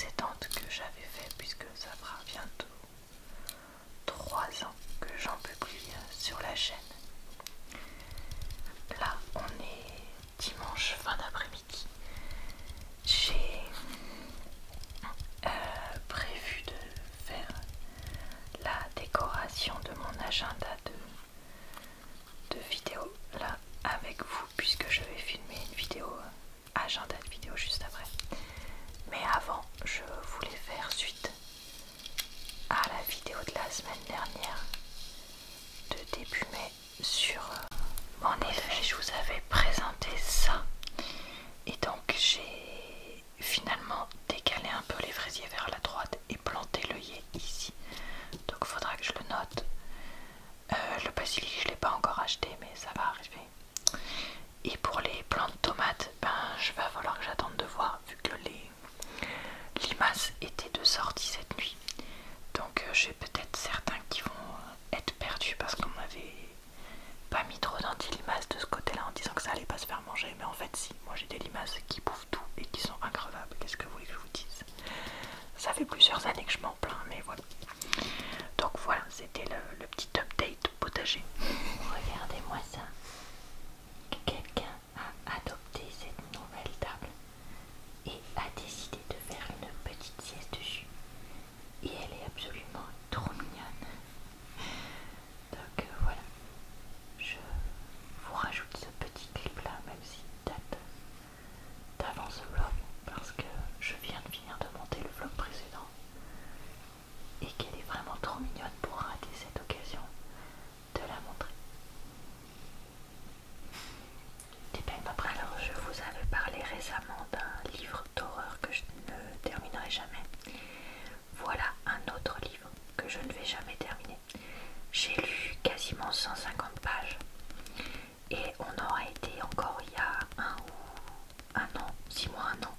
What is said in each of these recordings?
précédente que j'avais fait, puisque ça fera bientôt 3 ans que j'en publie sur la chaîne. Là on est dimanche fin d'après-midi. J'ai prévu de faire la décoration de mon agenda de vidéo là avec vous, puisque je vais filmer une vidéo agenda de vidéo juste après. Mais avant, je voulais faire suite à la vidéo de la semaine dernière de début mai sur en effet je vous avais présenté ça, et donc j'ai finalement décalé un peu les fraisiers vers la droite et planté l'œillet ici, donc il faudra que je le note. Le basilic je l'ai pas encore acheté, mais ça va arriver. Et pour les plants de tomates, je vais falloir que j'attende de voir, vu que les limaces étaient de sortie cette nuit. Donc j'ai peut-être certains qui vont être perdus parce qu'on m'avait pas mis trop d'anti-limaces de ce côté-là en disant que ça allait pas se faire manger. Mais en fait si, moi j'ai des limaces qui bouffent tout et qui sont increvables. Qu'est-ce que vous voulez que je vous dise? Ça fait plusieurs années que je m'en plains, mais voilà. Donc voilà, c'était le petit update potager. Regardez-moi ça. Quelqu'un a adopté cette nouvelle table et a décidé de faire une petite sieste dessus. Et elle est absolument trop mignonne. Donc voilà, je vous rajoute ce petit clip là, même s'il date d'avant ce vlog, parce que je viens de finir de monter le vlog précédent et qu'elle est vraiment trop mignonne pour rater cette occasion de la montrer. Et bien après, alors je vous avais parlé récemment d'un livre d'horreur que je ne terminerai jamais. Voilà un autre livre que je ne vais jamais terminer. J'ai lu quasiment 150 pages et on aurait été encore il y a un an, 6 mois, un an.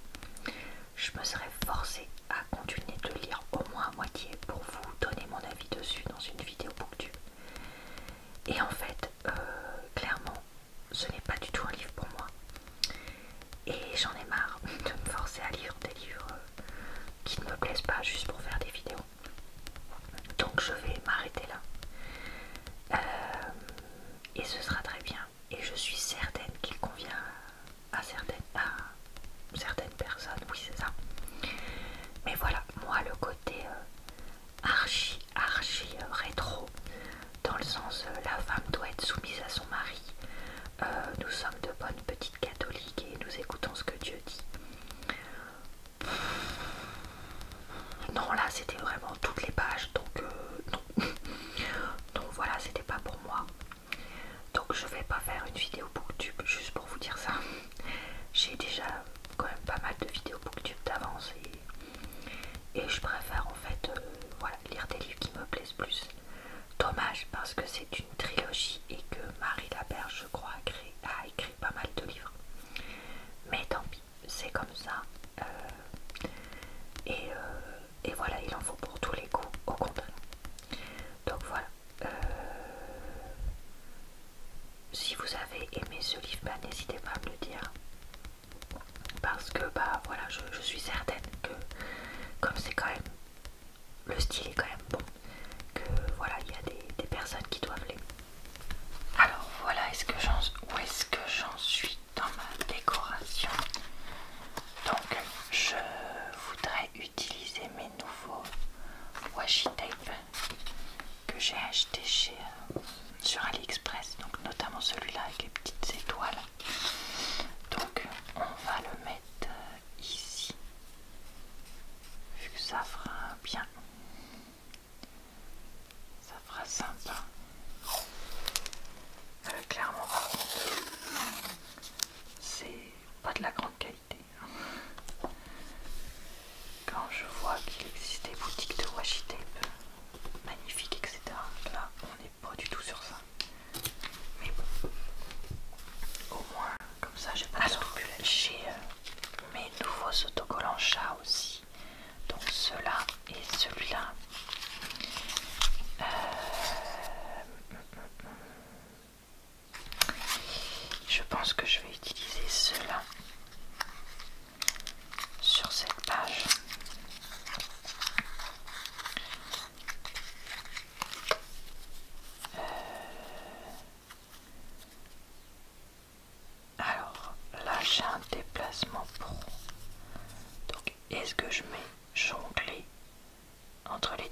Je me serais forcée à continuer de lire au moins à moitié pour vous donner mon avis dessus dans une vidéo BookTube. Et en fait, clairement, ce n'est pas du tout un livre pour moi. Et j'en ai marre de me forcer à lire des livres qui ne me plaisent pas juste pour faire des vidéos. Donc je vais m'arrêter là. Et ce sera très bien. Et je suis certaine qu'il convient à certaines personnes. Oui, c'est ça. Mais voilà, moi le côté archi rétro, dans le sens la femme doit être soumise à son mari, nous sommes de bonnes petites catholiques et nous écoutons ce que Dieu dit. Non, là c'était vraiment toutes les pages, donc non. Donc voilà, c'était pas pour moi. Donc je vais pas faire une vidéo BookTube juste pour vous dire ça. J'ai déjà quand même pas mal de vidéos BookTube d'avance et je préfère en fait voilà, lire des livres qui me plaisent plus. Dommage parce que c'est une trilogie et que Marie Laberge, je crois, a écrit pas mal de livres. Mais tant pis, c'est comme ça. Et voilà, il en faut pour tous les goûts, au contraire. Donc voilà. Si vous avez aimé ce livre, n'hésitez pas à me le dire. Parce que voilà, je suis certaine que comme c'est quand même, le style est quand même bon, que voilà, il y a des personnes qui doivent l'aimer. Alors voilà, où est-ce que j'en suis dans ma décoration? Donc je voudrais utiliser mes nouveaux washi tape que j'ai acheté sur AliExpress, donc notamment celui-là avec les petites étoiles. Donc on va le mettre ici, vu que ça fera bien, ça fera sympa. Clairement par contre c'est pas de la grande qualité. Quand je vois qu'il existe des boutiques de washi tape magnifiques, etc., là on n'est pas du tout sur ça. Mais bon, au moins comme ça j'ai pas de scrupules. J'ai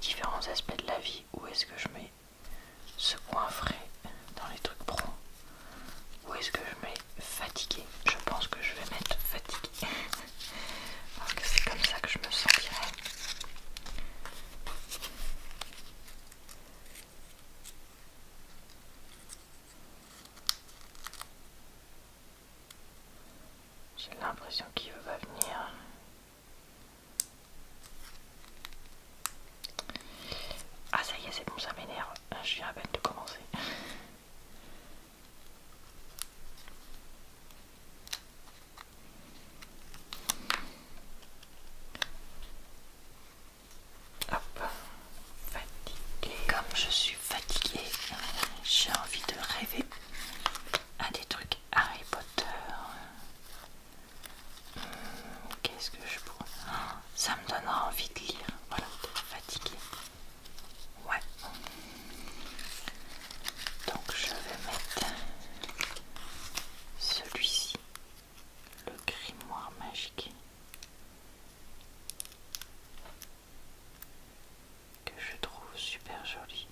différents aspects de la vie ou est-ce que je mets ce point frais dans les trucs pro ou est-ce que je mets fatigué? Je pense que je vais mettre fatigué parce que c'est comme ça que je me sentirais. J'ai l'impression qu'il va venir. Ah ça y est, c'est bon, ça m'énerve. Je viens à peine de commencer. Hop, fatigué. Comme je suis fatiguée, j'ai envie de rêver à des trucs Harry Potter. Qu'est-ce que je pourrais... Ça me donnera envie de lire. Voilà, d'être fatiguée. Ouais. Donc je vais mettre celui-ci, le grimoire magique, que je trouve super joli.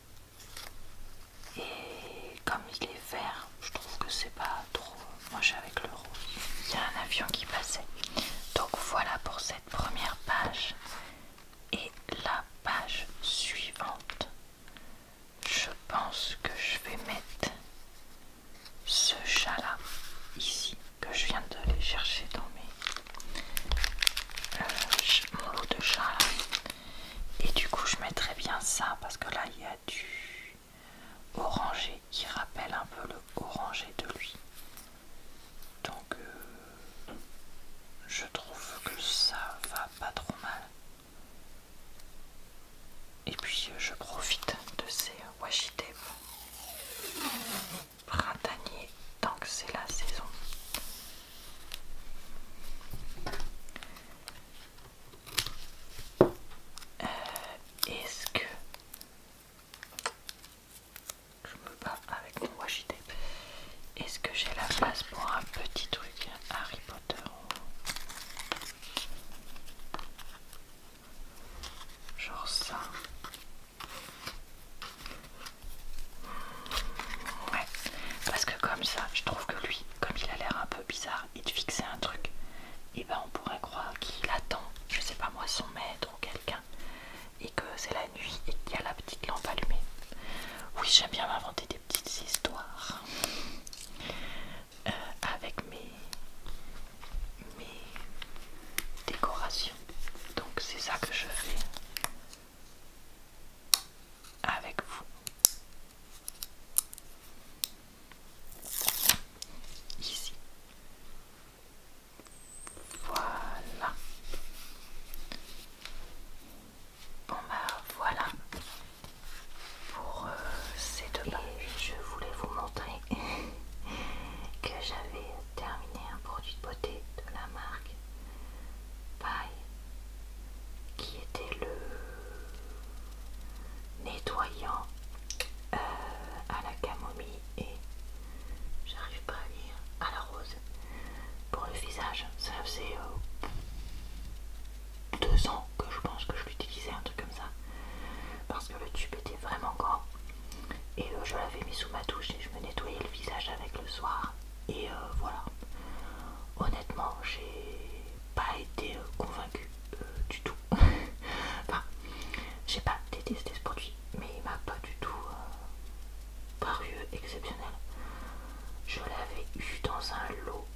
Et comme il est vert, je trouve que c'est pas trop moche avec le rose. Il y a un avion qui passait. Donc voilà pour cette première page. Et la page suivante, je pense que je vais mettre ce chat là ici que je viens d'aller chercher dans mon lot de chats là. Et du coup je mettrai bien ça parce que là il y a du orangé qui rappelle un peu le orangé de lui. Donc je trouve que ça va pas trop mal. Et puis je profite de ces washi tape printaniers tant que c'est la saison. Est-ce que je me bats avec mon washi tape? Est-ce que j'ai la place pour un petit truc Harry Potter? Genre ça. Ouais, parce que comme ça, je trouve que lui, comme il a l'air un peu bizarre et de fixer un truc, et ben on pourrait croire qu'il attend, je sais pas moi, son maître ou quelqu'un, et que c'est la nuit et qu'il y a la petite lampe allumée. Oui, j'aime bien m'inventer des petites histoires avec mes décorations. Donc c'est ça que je fais avec vous. Ici. Voilà. Bon bah voilà pour ces deux pages. Et je voulais vous montrer que j'avais terminé un produit de beauté de la marque Paille qui était le nettoyant à la camomille et j'arrive pas à lire, à la rose pour le visage. Ça faisait 2 ans que je pense que je l'utilisais, un truc comme ça, parce que le tube était vraiment grand et je l'avais mis sous ma douche et je me nettoyais le visage avec le soir et voilà. Honnêtement j'ai pas été convaincue du tout. Enfin, j'ai pas détesté ce produit mais il m'a pas du tout paru exceptionnel. Je l'avais eu dans un lot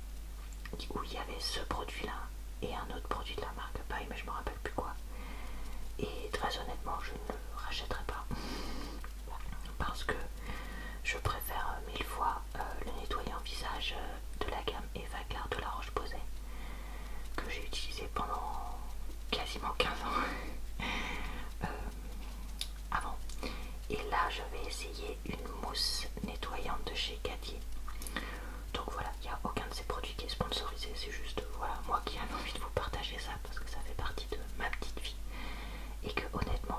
où il y avait ce produit là et un autre produit de la marque Paille mais je me rappelle plus quoi. Et très honnêtement je ne le rachèterai pas parce que je préfère 1000 fois le nettoyant visage de la gamme Eva Gare de La Roche-Posay que j'ai utilisé pendant quasiment 15 ans avant. Et là je vais essayer une mousse nettoyante de chez Gadier. Donc voilà, il n'y a aucun de ces produits qui est sponsorisé, c'est juste voilà, moi qui avais envie de vous partager ça parce que ça fait partie de ma petite vie et que honnêtement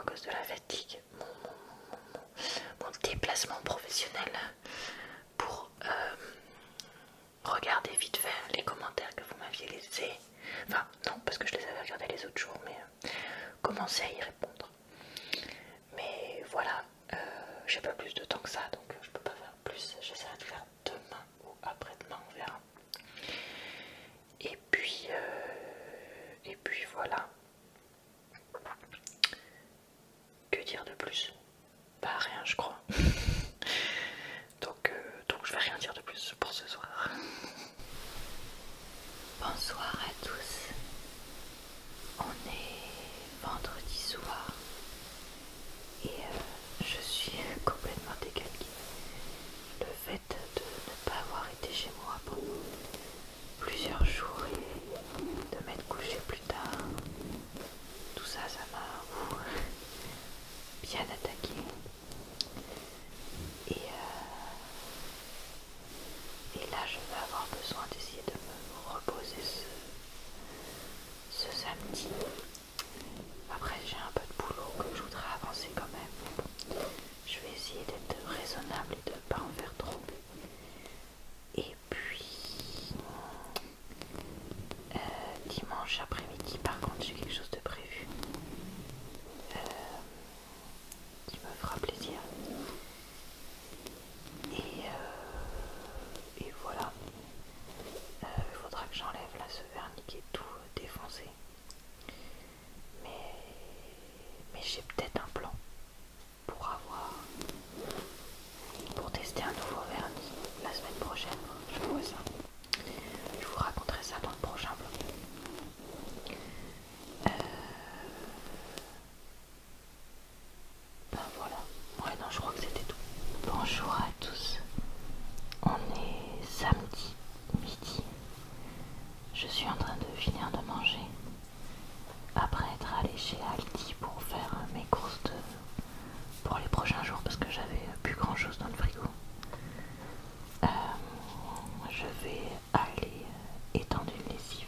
cause de la fatigue, mon déplacement professionnel pour regarder vite fait les commentaires que vous m'aviez laissés. Enfin, non, parce que je les avais regardés les autres jours, mais commencer à y répondre. Mais voilà, j'ai pas plus de temps que ça, donc je peux pas faire plus. J'essaierai de faire demain ou après-demain, on verra. Et puis voilà. Que dire de plus? Bah rien, je crois. donc je vais rien dire de plus pour ce soir. Bonsoir à tous. On est vendredi soir et je suis complètement décalquée. Le fait de ne pas avoir été chez moi pendant plusieurs jours et de m'être couché plus tard, tout ça, ça m'a bien attaqué. Et là, je vais avoir besoin d'essayer de me reposer ce samedi. Après, j'ai un peu de boulot que je voudrais avancer quand même. Je vais essayer d'être raisonnable et de ne pas en faire trop. Et puis, dimanche après-midi, par contre, j'ai quelque chose de prévu qui me fera plaisir. Et voilà. Il faudra que j'enlève là ce vernis qui est tout défoncé. Mais j'ai peut-être un plan pour tester un nouveau vernis la semaine prochaine. Je vois ça. Je vous raconterai ça dans le prochain vlog. Ben voilà. Ouais, non, je crois que c'était tout. Bonjour à tous. On est samedi midi. Je suis en train de finir de manger après être allée chez Aldi pour faire mes courses pour les prochains jours parce que j'avais plus grand chose dans le frigo. Je vais aller étendre une lessive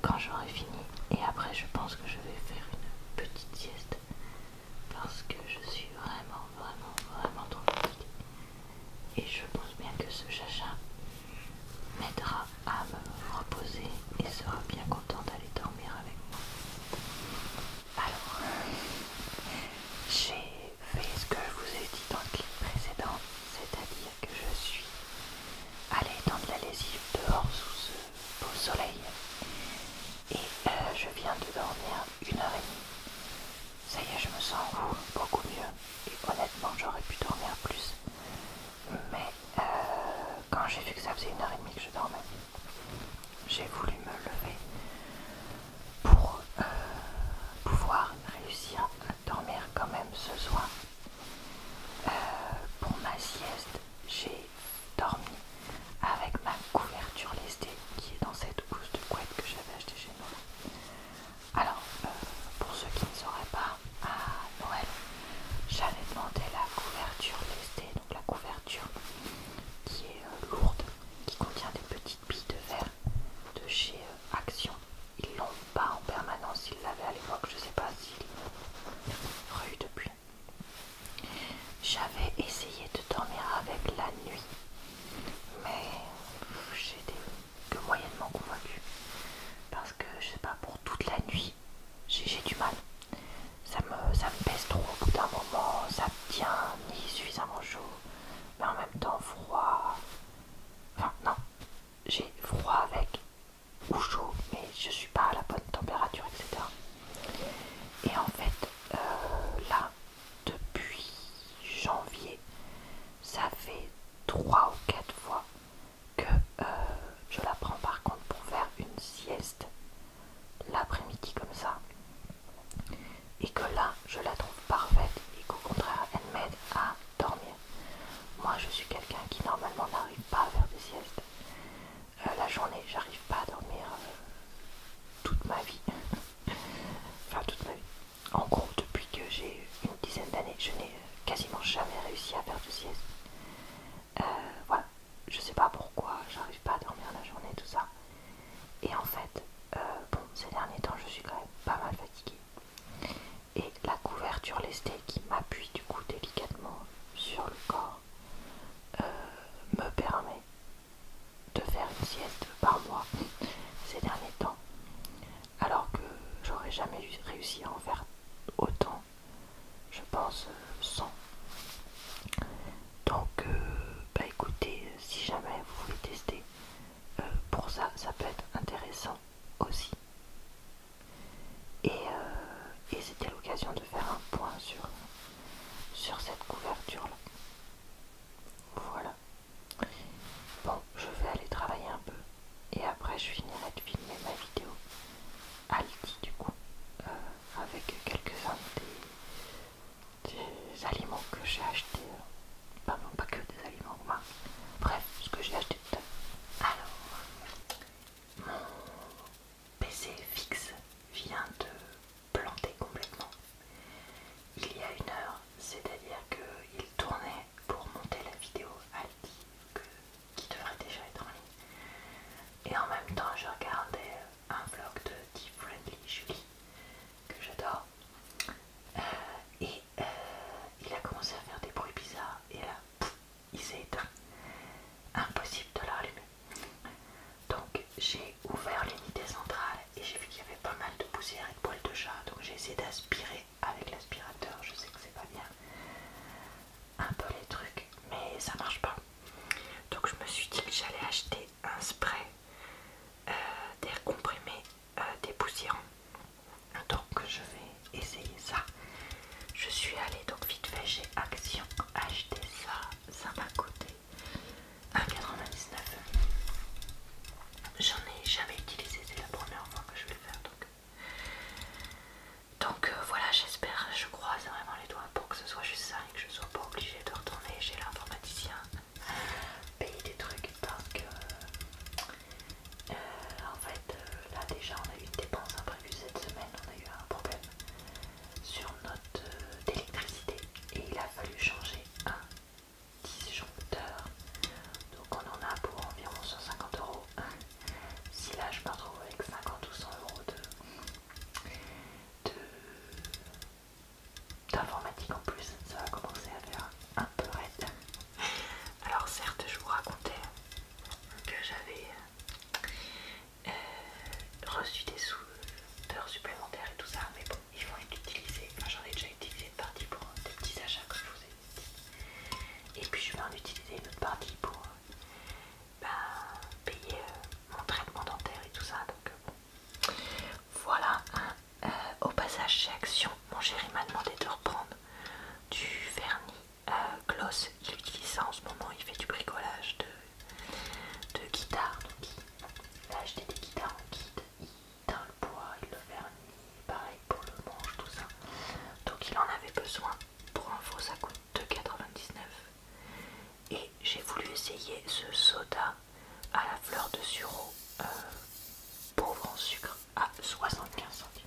quand j'aurai fini et après je pense que je vais faire une petite sieste parce que je suis vraiment trop fatiguée. couverture lestée qui m'appuie du coup délicatement sur le corps me permet de faire une sieste par mois ces derniers temps, alors que j'aurais jamais réussi à en faire autant, je pense, sans. Donc bah écoutez, si jamais vous voulez tester, pour ça, ça peut être intéressant aussi. Et c'était l'occasion de faire un point sur cette couverture là. Voilà. Bon, je vais aller travailler un peu et après je finirai de filmer ma vidéo Aldi du coup, avec quelques-uns des aliments que j'ai achetés. Enfin non, pas que des aliments, enfin, bref, ce que j'ai acheté tout à l'heure. Alors, mon PC fixe vient de planter complètement il y a 1 heure, c'est-à-dire qu'il tournait pour monter la vidéo Aldi qui devrait déjà être en ligne. Et en même temps, je regardais un vlog de Deep Friendly Julie, que j'adore. Et il a commencé à faire des bruits bizarres. Et là, pouf, il s'est éteint. Impossible de le rallumer. Donc j'ai ouvert l'unité centrale et j'ai vu qu'il y avait pas mal de poussière et de poils de chat. Donc j'ai essayé d'aspirer avec l'aspirateur. Je sais que c'est pas bien. Un peu les trucs, mais ça marche pas. Donc je me suis dit que j'allais acheter un spray d'air comprimé dépoussiérant. Donc je vais essayer ça. Je suis allée donc vite fait chez Action acheter ça. Ça m'a coûté 1,99 €. J'en ai jamais utilisé, c'est la première fois que je vais le faire. Donc voilà, j'espère, je croise vraiment les doigts pour que ce soit juste ça et que je sois pas obligée de retourner chez l'informaticien payer des trucs parce que en fait là déjà on a eu une dépense imprévue cette semaine, on a eu un problème sur notre d'électricité et il a fallu changer un disjoncteur, donc on en a pour environ 150 €. Si là je me retrouve avec 50 ou 100 € d'informatique en plus, ça va commencer à faire un peu raide. Alors certes je vous racontais que j'avais reçu des d'heures supplémentaires et tout ça, mais bon, ils vont être utilisés, enfin j'en ai déjà utilisé une partie pour des petits achats comme je vous ai dit, et puis je vais en utiliser une autre partie pour payer mon traitement dentaire et tout ça, donc bon. Voilà, au passage chez Action, mon chéri m'a demandé de reprendre du vernis gloss. Il utilise ça en ce moment, il fait du bricolage de guitare. Donc il a acheté des guitares en kit, il teint le bois, il le vernit, pareil pour le manche, tout ça. Donc il en avait besoin. Pour info, ça coûte 2,99 €. Et j'ai voulu essayer ce soda à la fleur de sureau pauvre en sucre à 75 centimes.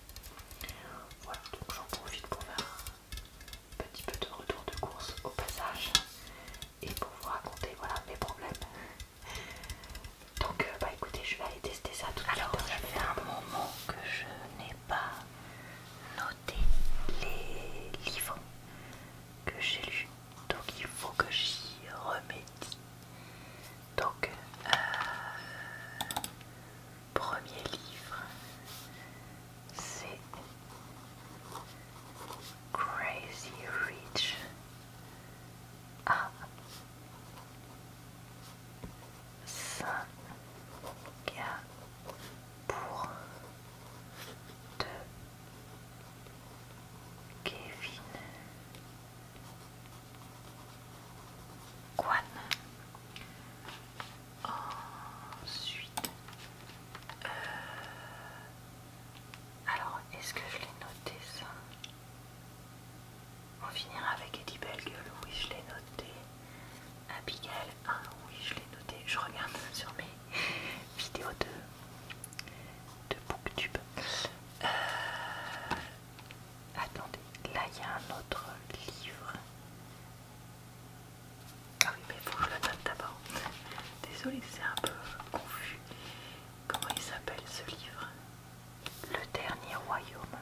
Voilà, donc j'en profite pour faire un petit peu de retour de course au passage et pour vous raconter voilà mes problèmes. Donc bah écoutez, je vais aller tester ça tout à l'heure. Alors ça fait un moment que je n'ai pas noté les livres que j'ai lus, donc il faut que j'y remédie. Donc premier livre, c'est Crazy Rich à Singapour de Kevin Kwan. Ensuite, alors est-ce que je l'ai noté ça? On finira avec Eddie Bellegueule, oui je l'ai noté. Abigail, ah oui je l'ai noté. Je regarde sur mes vidéos de Booktube. Attendez, là il y a un autre livre. Ah oui mais il faut que je le note d'abord. Désolée, c'est un peu confus. Comment il s'appelle ce livre? Le dernier royaume.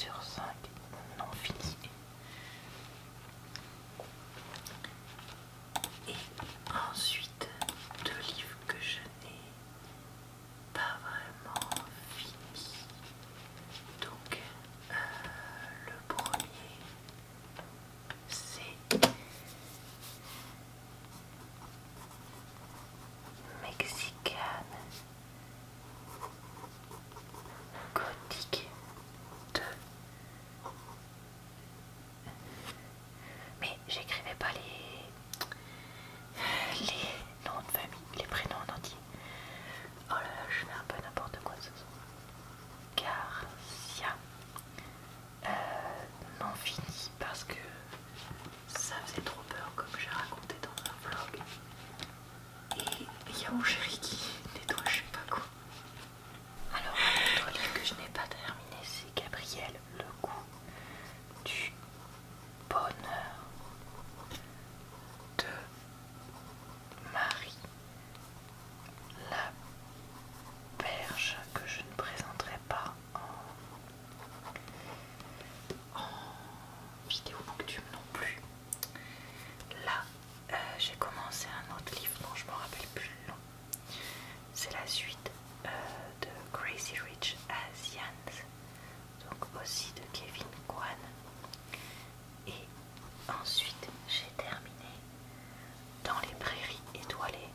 sur 5 non finis. Et ensuite, 2 livres que je n'ai pas vraiment finis. Donc, le premier, c'est Mexicaine Gothique 2. Mais j'écrivais pas les noms de famille, les prénoms en entier. Oh là là, je fais un peu n'importe quoi ce soir. Garcia. Non fini parce que ça faisait trop peur comme j'ai raconté dans un vlog. Et il y a mon chéri qui nettoie je sais pas quoi. Alors un autre livre que je n'ai pas terminé, c'est Gabriel, le goût du bonheur de Marie la Berge, que je ne présenterai pas en vidéo booktube non plus. Là, j'ai commencé un autre livre dont je me rappelle plus le nom. C'est la suite de Crazy Rich Asians, donc aussi de Kevin Kwan. Et ensuite, j'ai terminé Dans les prairies étoilées.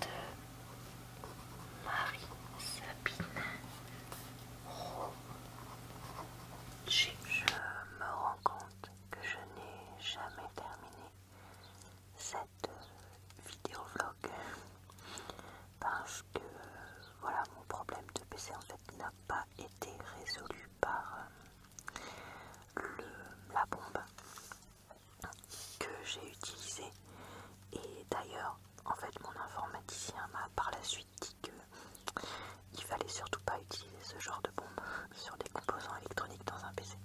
De Marie-Sabine Roger. Je me rends compte que je n'ai jamais terminé cette vidéo vlog parce que voilà, mon problème de PC en fait n'a pas été résolu par la bombe que j'ai utilisée. Et d'ailleurs, en fait, mon informaticien m'a par la suite dit que il fallait surtout pas utiliser ce genre de bombe sur des composants électroniques dans un PC.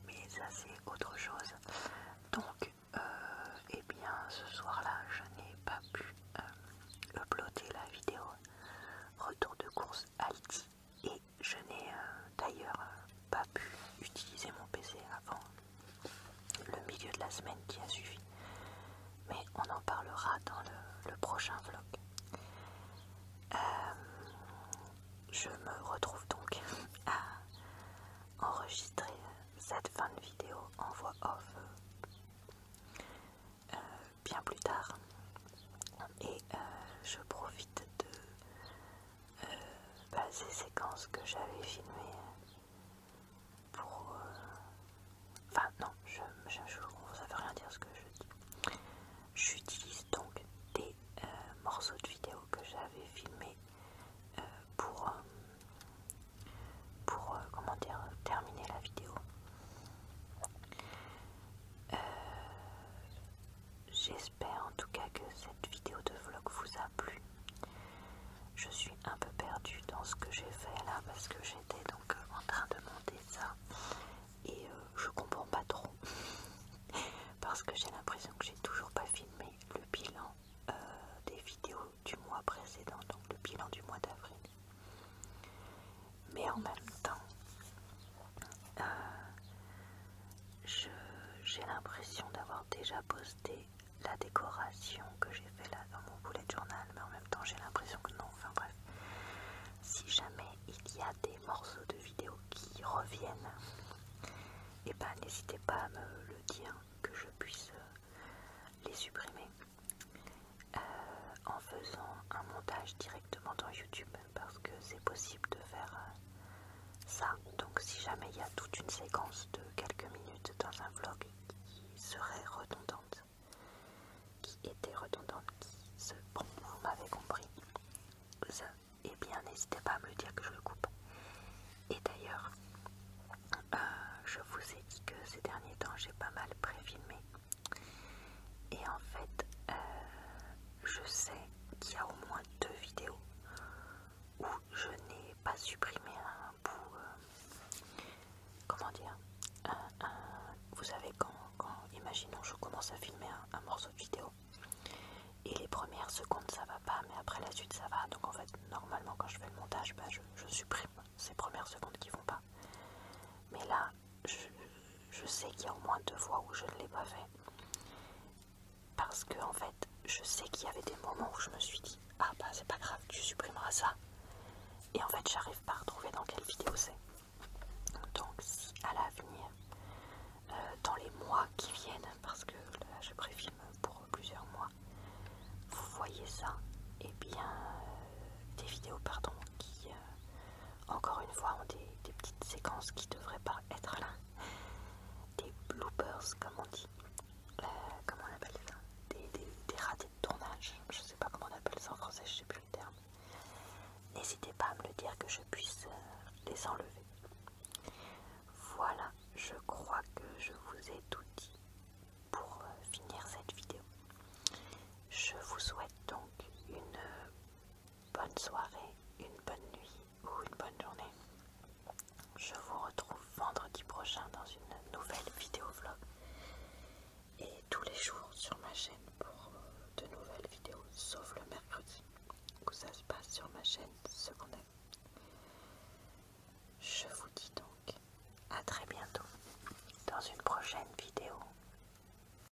Mais ça c'est autre chose. Donc, eh bien, ce soir-là, je n'ai pas pu uploader la vidéo retour de course Aldi et je n'ai d'ailleurs pas pu utiliser mon PC avant le milieu de la semaine qui a suivi. Mais on en parlera dans le prochain vlog. Je me retrouve donc à enregistrer cette fin de vidéo en voix off bien plus tard. Et je profite de ces séquences que j'avais filmées pour... Enfin non, ça veut rien dire ce que je dis. J'utilise donc des morceaux de vidéo que j'avais filmés pour comment dire, terminer la vidéo. J'espère en tout cas que cette vidéo de vlog vous a plu. Je suis un peu perdue dans ce que j'ai fait là parce que j'étais donc en train de monter ça et je comprends pas trop parce que j'ai l'impression que j'ai toujours pas filmé le bilan des vidéos du mois précédent, donc le bilan du mois d'avril. Mais en même temps, j'ai l'impression d'avoir déjà posté la décoration que j'ai fait là dans mon bullet journal, mais en même temps j'ai l'impression que non. Enfin bref, si jamais il y a des morceaux de vidéos qui reviennent, et ben n'hésitez pas à me le dire, que je puisse les supprimer en faisant un montage directement dans YouTube, parce que c'est possible de faire ça. Donc si jamais il y a toute une séquence de quelques minutes dans un vlog qui serait redondante, qui était redondante, bon, vous m'avez compris, ça, eh bien n'hésitez pas à me le dire que je le coupe. Et d'ailleurs, je vous ai dit que ces derniers temps j'ai pas mal pré-filmé, et en fait je sais qu'il y a au moins 2 vidéos où je n'ai pas supprimé un bout, comment dire, la suite ça va. Donc en fait normalement quand je fais le montage, bah, je supprime ces premières secondes qui vont pas. Mais là je sais qu'il y a au moins 2 fois où je ne l'ai pas fait. Parce que en fait je sais qu'il y avait des moments où je me suis dit ah bah c'est pas grave, tu supprimeras ça. Et en fait j'arrive pas à retrouver dans quelle vidéo c'est. Donc si à l'avenir, dans les mois qui viennent, parce que là je préfilme pour plusieurs mois, vous voyez ça, et bien des vidéos pardon qui encore une fois ont des petites séquences qui devraient pas être là, des bloopers comme on dit, comment on appelle ça, des ratés de tournage, je sais pas comment on appelle ça en français, je sais plus le terme. N'hésitez pas à me le dire que je puisse les enlever. Voilà, je crois que je vous ai tout dit pour finir cette vidéo. Je vous souhaite donc une bonne soirée